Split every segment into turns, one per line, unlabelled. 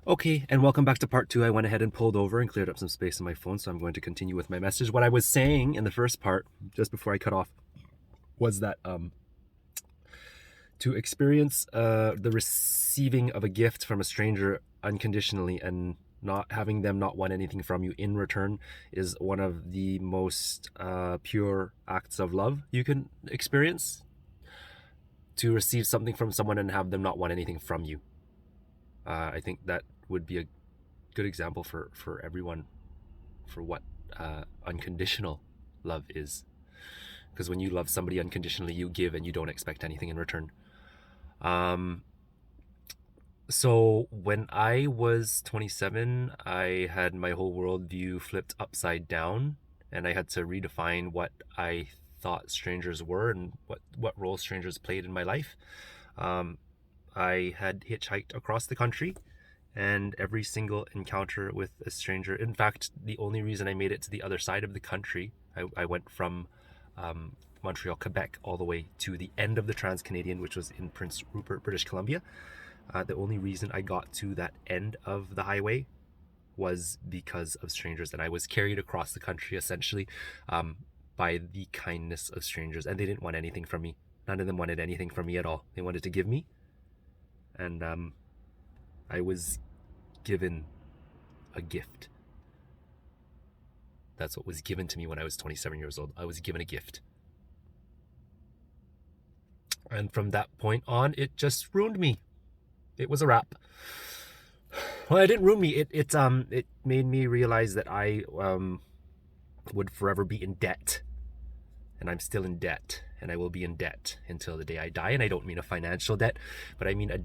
Okay, and welcome back to part two. I went ahead and pulled over and cleared up some space on my phone, so I'm going to continue with my message. What I was saying in the first part, just before I cut off, was that to experience the receiving of a gift from a stranger unconditionally and not having them not want anything from you in return is one of the most pure acts of love you can experience. To receive something from someone and have them not want anything from you. I think that would be a good example for everyone for what unconditional love is. Because when you love somebody unconditionally, you give and you don't expect anything in return. Um, so when I was 27, I had my whole worldview flipped upside down, and I had to redefine what I thought strangers were and what role strangers played in my life. Um, I had hitchhiked across the country, and every single encounter with a stranger, in fact, the only reason I made it to the other side of the country, I went from Montreal, Quebec, all the way to the end of the Trans-Canadian, which was in Prince Rupert, British Columbia. The only reason I got to that end of the highway was because of strangers, and I was carried across the country essentially by the kindness of strangers, and they didn't want anything from me. None of them wanted anything from me at all. They wanted to give me, and I was given a gift. That's what was given to me when I was 27 years old. I was given a gift. And from that point on, it just ruined me. It was a wrap. Well, it didn't ruin me. It made me realize that I would forever be in debt, and I'm still in debt, and I will be in debt until the day I die. And I don't mean a financial debt, but I mean uh,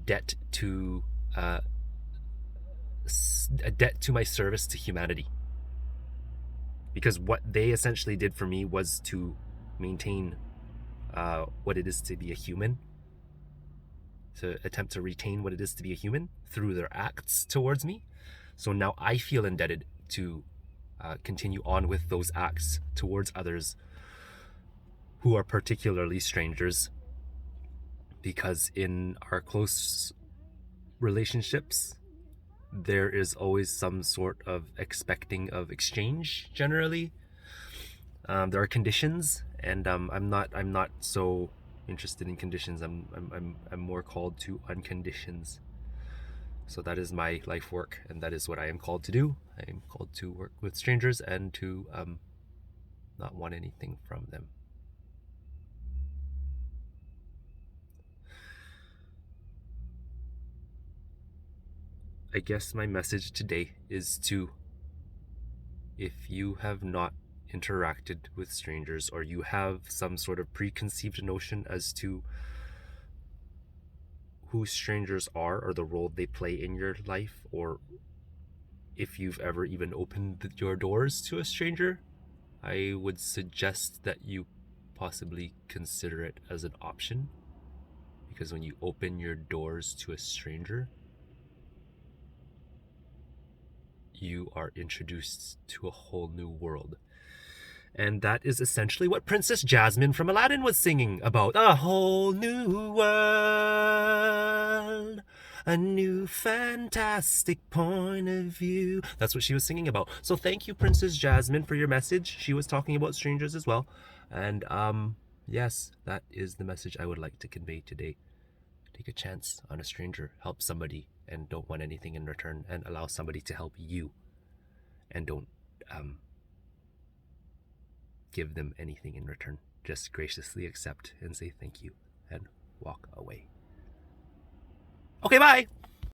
a debt to my service to humanity. Because what they essentially did for me was to maintain what it is to be a human, to attempt to retain what it is to be a human through their acts towards me. So now I feel indebted to continue on with those acts towards others who are particularly strangers, because in our close relationships, there is always some sort of expecting of exchange. Generally, there are conditions, and I'm not so interested in conditions. I'm more called to unconditions. So that is my life work, and that is what I am called to do. I am called to work with strangers and to not want anything from them. I guess my message today is to, if you have not interacted with strangers, or you have some sort of preconceived notion as to who strangers are or the role they play in your life, or if you've ever even opened your doors to a stranger, I would suggest that you possibly consider it as an option. Because when you open your doors to a stranger, you are introduced to a whole new world. And that is essentially what Princess Jasmin from Aladdin was singing about. A whole new world, a new fantastic point of view. That's what she was singing about. So thank you, Princess Jasmin, for your message. She was talking about strangers as well. And yes, that is the message I would like to convey today. Take a chance on a stranger, help somebody, and don't want anything in return, and allow somebody to help you, and don't give them anything in return. Just graciously accept and say thank you and walk away. Okay, bye.